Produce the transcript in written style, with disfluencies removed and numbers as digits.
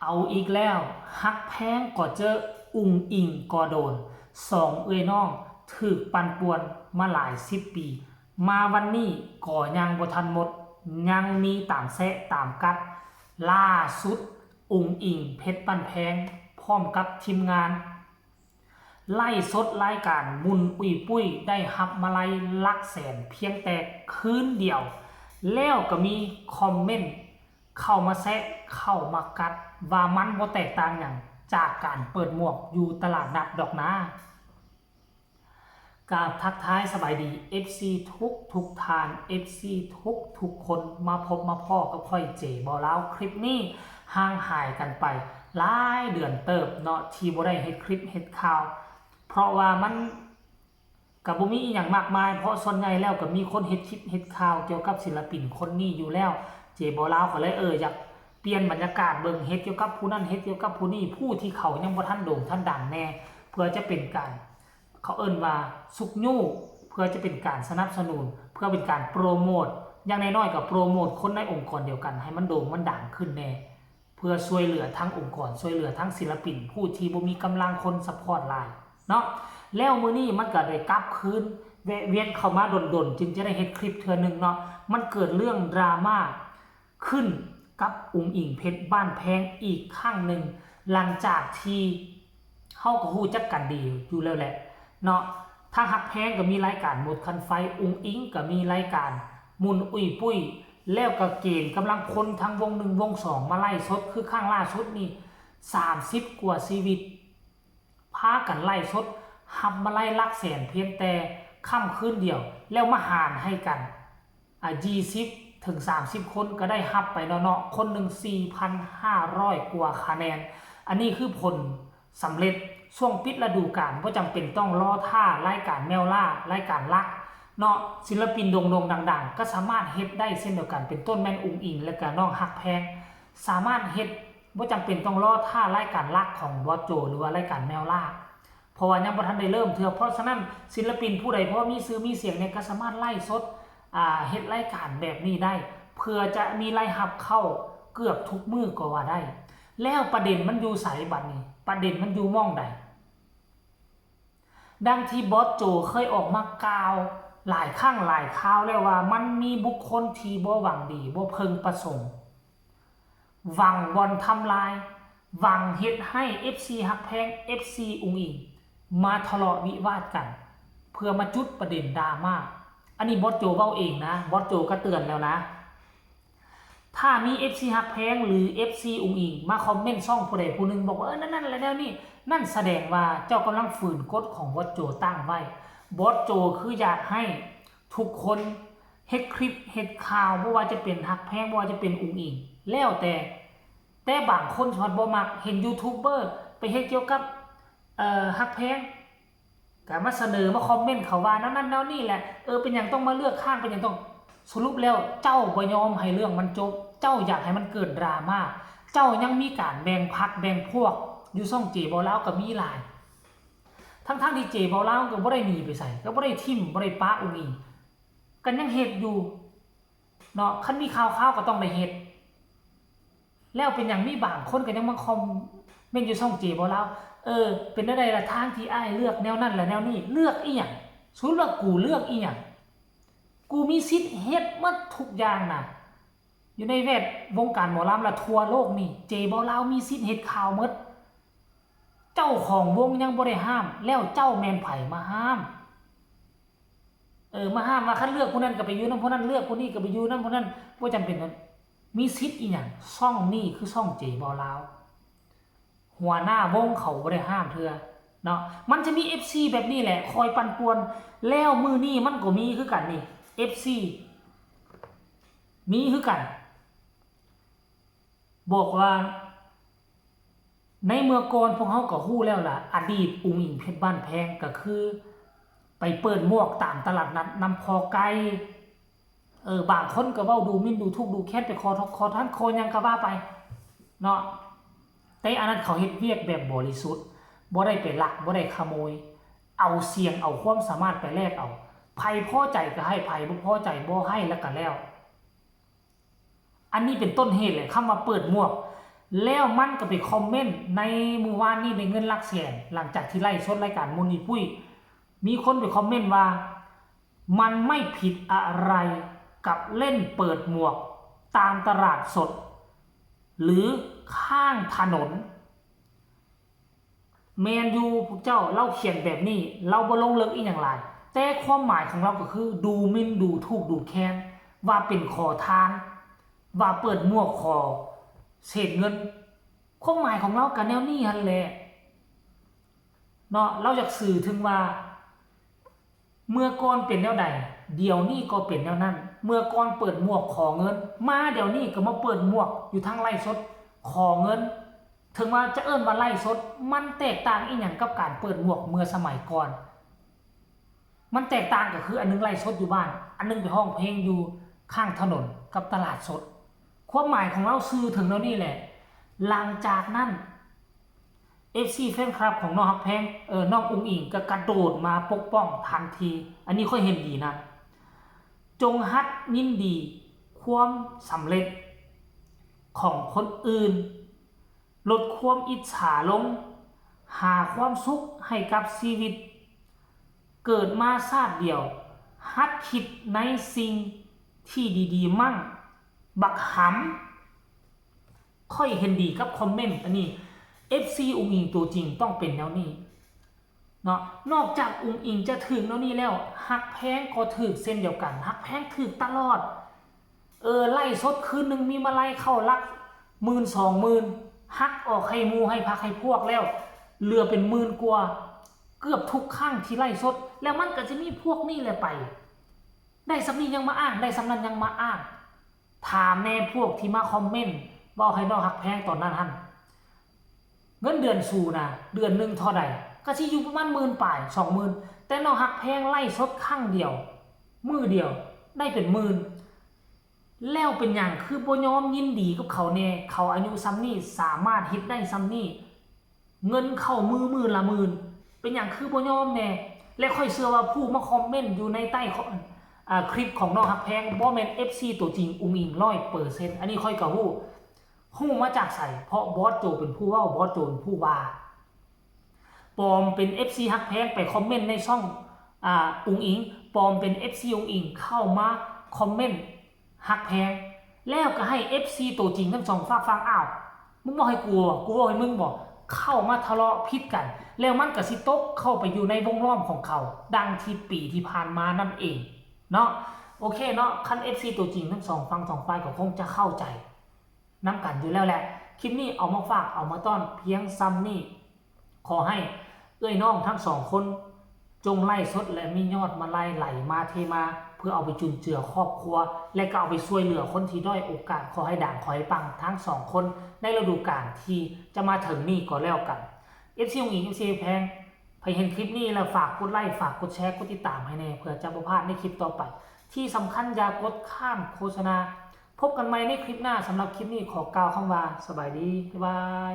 เอาอีกแล้วฮักแพงก็เจออุ่งอิงก็โดนสองเอ้ยน้องถูกปั่นป่วนมาหลาย10 ปีมาวันนี้ก็ยังบ่ทันหมดยังมีตามแซะตามกัดล่าสุดอุ่งอิงเพชรปั้นแพงพร้อมกับทีมงานไล่สดรายการมุนอุยปุ้ยได้หับมาลัยลักแสนเพียงแต่คืนเดียวแล้วก็มีคอมเมนต์เข้ามาแซะเข้ามากัดว่ามันบ่แตกต่างอย่างจากการเปิดหมวกอยู่ตลาดนัดดอกนะกราบทักทายสบายดี FC ทุกทาน FC ทุกคนมาพบมาพ่อกับค่อยเจบ่แล้วคลิปนี้ห่างหายกันไปหลายเดือนเติบเนาะที่บ่ได้เฮ็ดคลิปเฮ็ดข่าวเพราะว่ามันก็บ่มีอีหยังมากมายเพราะส่วนใหญ่แล้วก็มีคนเฮ็ดคลิปเฮ็ดข่าวเกี่ยวกับศิลปินคนนี้อยู่แล้วเจบ่ลาวก็เลยอยากเปลี่ยนบรรยากาศเบิ่งเฮ็ดเกี่ยวกับผู้นั้นเฮ็ดเกี่ยวกับผู้นี้ผู้ที่เขายังบ่ทันโด่งทันดังแน่เพื่อจะเป็นการเขาเอิ้นว่าสุกยู่เพื่อจะเป็นการสนับสนุนเพื่อเป็นการโปรโมทอย่างน้อยๆก็โปรโมทคนในองค์กรเดียวกันให้มันโด่งมันดังขึ้นแน่เพื่อช่วยเหลือทั้งองค์กรช่วยเหลือทั้งศิลปินผู้ที่บ่มีกำลังคนซัพพอร์ตหลายเนาะแล้วมื้อนี้มันก็ได้กลับคืนแวะเวียนเข้ามาดนๆจึงจะได้เฮ็ดคลิปเทื่อนึงเนาะมันเกิดเรื่องดราม่าขึ้นกับอุ๋งอิงเพชรบ้านแพงอีกครั้งหนึ่งหลังจากที่เฮาก็ฮู้จักกันดีอยู่แล้วแหละเนาะทางฮักแพงก็มีรายการหมดคันไฟอุ๋งอิงก็มีรายการมุนอุยปุ้ยแล้วก็เกณฑ์กำลังคนทั้งวง1วง2มาไล่สดคือข้างล่าสุดนี่30กว่าชีวิตพากันไล่สดหับมาไล่ลักแสนเพียงแต่ค่ำคืนเดียวแล้วมาหารให้กัน20ถึง30คนก็ได้หับไปเนาะคนหนึ่ง 4,500 กว่าคะแนนอันนี้คือผลสำเร็จช่วงปิดฤดูกาลบ่จำเป็นต้องรอท่ารายการแมวล่ารายการลักเนาะศิลปินโด่งๆดังๆก็สามารถเฮ็ดได้เช่นเดียวกันเป็นต้นแม่นอุ๋งอิงและก็น้องฮักแพงสามารถเฮ็ดบ่จำเป็นต้องรอท่ารายการลักของบอสโจหรือว่ารายการแมวล่าเพราะว่ายังบ่ทันได้เริ่มเทื่อเพราะฉะนั้นศิลปินผู้ใดเพราะมีชื่อมีเสียงเนี่ยก็สามารถไล่สดเฮ็ดรายการแบบนี้ได้เพื่อจะมีรายรับเข้าเกือบทุกมื้อก็ว่าได้แล้วประเด็นมันอยู่ไสบัดนี้ประเด็นมันอยู่ม่องใดดังที่บอสโจเคยออกมากล่าวหลายครั้งหลายคราวแล้วว่ามันมีบุคคลที่บ่หวังดีบ่เพึงประสงค์หวังบอนทำลายหวังเฮ็ดให้ FC ฮักแพง FC อุ๋งอิงมาทะเลาะวิวาทกันเพื่อมาจุดประเด็นดราม่าอันนี้บอสโจเว้าเองนะบอสโจก็เตือนแล้วนะถ้ามี FC ฮักแพงหรือ FC อุ๋งอิงมาคอมเมนต์ช่องผู้ใดผู้หนึ่งบอกว่านั่นแล้วนี่นั่นแสดงว่าเจ้ากำลังฝืนกฎของบอสโจตั้งไว้บอสโจคืออยากให้ทุกคนเฮ็ดคลิปเฮ็ดข่าวบ่ว่าจะเป็นฮักแพงบ่ว่าจะเป็นอุ๋งอิงแล้วแต่บางคนชอบบ่มักเห็นยูทูบเบอร์ไปเฮ็ดเกี่ยวกับฮักแพงก็มาเสนอมาคอมเมนต์เขาว่านั่นนี่แหละเป็นหยังต้องมาเลือกข้างเป็นหยังต้องสรุปแล้วเจ้าบ่ยอมให้เรื่องมันจบเจ้าอยากให้มันเกิดดราม่าเจ้ายังมีการแบ่งพรรคแบ่งพวกอยู่ช่องเจบ่ลาวก็มีหลายทั้งที่เจบ่ลาวก็บ่ได้หนีไปไสก็บ่ได้ทิ่มบ่ได้ปะอุ๋งอิงกันยังเฮ็ดอยู่เนาะคันมีข่าวก็ต้องได้เฮ็ดแล้วเป็นหยังมีบางคนก็ยังมาคอมเมนต์อยู่ช่องเจบ่ลาวเป็นได้ล่ะทางที่อ้ายเลือกแนวนั้นและแนวนี้เลือกอีหยังสู้ว่ากูเลือกอีหยังกูมีสิทธิ์เฮ็ดหมดทุกอย่างน่ะอยู่ในแวดวงการหมอลำละทั่วโลกนี่เจบ่ลาวมีสิทธิ์เฮ็ดข่าวหมดเจ้าของวงยังบ่ได้ห้ามแล้วเจ้าแม่นไผมาห้ามมาห้ามว่าคันเลือกผู้นั้นก็ไปอยู่นำผู้นั้นเลือกผู้นี้ก็ไปอยู่นำผู้นั้นบ่จำเป็นมีสิทธิ์อีหยังช่องนี้คือช่องเจบ่ลาวหัวหน้าวงเขาบ่ได้ห้ามเทื่อเนาะมันจะมี FC แบบนี้แหละคอยปั่นป่วนแล้วมื้อนี้มันก็มีคือกันนี่ FC มีคือกันบอกว่าในเมื่อก่อนพวกเขาก็ฮู้แล้วล่ะอดีตอุ๋งอิงเพชรบ้านแพงก็คือไปเปิดหมวกตามตลาดนัดนำพอไก่บางคนก็เว้าดูหมิ่นดูถูกดูแค้นไปคอท่านคอหยังก็ว่าไปเนาะแต่อันนั้นเขาเฮ็ดเวียกแบบบริสุทธิ์บ่ได้ไปลักบ่ได้ขโมยเอาเสียงเอาความสามารถไปแลกเอาไผพอใจก็ให้ไผบ่พอใจบ่ให้แล้วก็แล้วอันนี้เป็นต้นเหตุเลยคำว่าเปิดหมวก แล้วมันก็ไปคอมเมนต์ในมือวานนี้ในเงินหลักแสนหลังจากที่ไล่สดรายการมูลนิปุ้ยมีคนไปคอมเมนต์ว่ามันไม่ผิดอะไรกับเล่นเปิดหมวกตามตลาดสดหรือข้างถนนแมนยูพวกเจ้าเล่าเขียนแบบนี้เราบ่ลงเลิกอีกอย่างไรแต่ความหมายของเราก็คือดูหมิ่นดูถูกดูแคลนว่าเป็นขอทานว่าเปิดหมวกขอเศษเงินความหมายของเรากับแนวนี้ฮันแหละเนาะเราอยากสื่อถึงว่าเมื่อก่อนเป็นแนวใดเดี๋ยวนี้ก็เป็นแนวนั้นเมื่อก่อนเปิดหมวกขอเงินมาเดี๋ยวนี้ก็มาเปิดหมวกอยู่ทางไล่สดขอเงินถึงว่าจะเอิ้นว่าไล่สดมันแตกต่างอีหยังกับการเปิดหมวกเมื่อสมัยก่อนมันแตกต่างก็คืออันนึงไล่สดอยู่บ้านอันนึงไปห้องเพลงอยู่ข้างถนนกับตลาดสดความหมายของเราสื่อถึงแล้วนี่แหละหลังจากนั้น FC แฟนคลับของน้องฮักแพงน้องอุ๋งอิงก็กระโดดมาปกป้องทันทีอันนี้ค่อยเห็นดีนะจงฮัดยินดีความสำเร็จของคนอื่นลดความอิจฉาลงหาความสุขให้กับชีวิตเกิดมาชาติเดียวฮัดคิดในสิ่งที่ดีๆมั่งบักหำค่อยเห็นดีกับคอมเมนต์อันนี้ FC อุ๋งอิงตัวจริงต้องเป็นแนวนี้เนาะนอกจากอุ๋งอิงจะถึงแนวนี้แล้วฮักแพงก็ถึกเส้นเดียวกันฮักแพงถึกตลอดไล่สดคืนนึงมีมาไล่เข้าลัก10,000-20,000ฮักออกให้มูให้พักให้พวกแล้วเหลือเป็น10,000กว่าเกือบทุกครั้งที่ไล่สดแล้วมันก็จะมีพวกนี้แหละไปได้สำนี้ยังมาอ้างได้สำนั้นยังมาอ้างถามแน่พวกที่มาคอมเมนต์บอกให้น้องฮักแพงตอนนั้นท่านเงินเดือนสูนะเดือนหนึ่งเท่าใดก็สิอยู่ประมาณ10,000 ปลาย 20,000แต่น้องฮักแพงไล่สดครั้งเดียวมือเดียวได้เป็น10,000แล้วเป็นอย่างคือบ่ยอมยินดีกับเขาแน่เขาอายุซ้ำนี้สามารถเฮ็ดได้ซ้ำนี้เงินเข้ามือละหมื่นเป็นอย่างคือบ่ยอมแน่และค่อยเชื่อว่าผู้มาคอมเมนต์อยู่ในใต้คลิปของน้องฮักแพงบ่แม่น FC ตัวจริงอุ๋งอิง 100% อันนี้ค่อยก็ฮู้มาจากไสเพราะบอสโจเป็นผู้เว้าบอสโจเป็นผู้ว่าปลอมเป็น FC ฮักแพงไปคอมเมนต์ในช่องอุ๋งอิงปลอมเป็น FC อุ๋งอิงเข้ามาคอมเมนต์ฮักแพงแล้วก็ให้ FC ตัวจริงทั้งสองฝั่งฟังอ้าวมึงบอกให้กูบอกให้มึงบอกเข้ามาทะเลาะพิษกันแล้วมันก็สิตกเข้าไปอยู่ในวงล้อมของเขาดังที่ปีที่ผ่านมานั่นเองเนาะโอเคเนาะคัน FC ตัวจริงทั้งสองฝั่งสองฝ่ายก็คงจะเข้าใจน้ำกันอยู่แล้วแหละคลิปนี้เอามาฝากเอามาต้อนเพียงซ้ำนี่ขอให้น้องทั้งสองคนจงไล่สดและมียอดมาไล่ไหลมาเทมาเพื่อเอาไปจุนเจือครอบครัวและก็เอาไปช่วยเหลือคนที่ด้อยโอกาสขอให้ด่างขอให้ปังทั้งสองคนในฤดูกาลที่จะมาถึงนี่ก็แล้วกัน FC อุ๋งอิง FC แพงใครเห็นคลิปนี้แล้วฝากกดไลค์ฝากกดแชร์กดติดตามให้แน่เพื่อจะไม่พลาดในคลิปต่อไปที่สำคัญอย่ากดข้ามโฆษณาพบกันใหม่ในคลิปหน้าสำหรับคลิปนี้ขอกล่าวคำว่าสบายดีบ๊ายบาย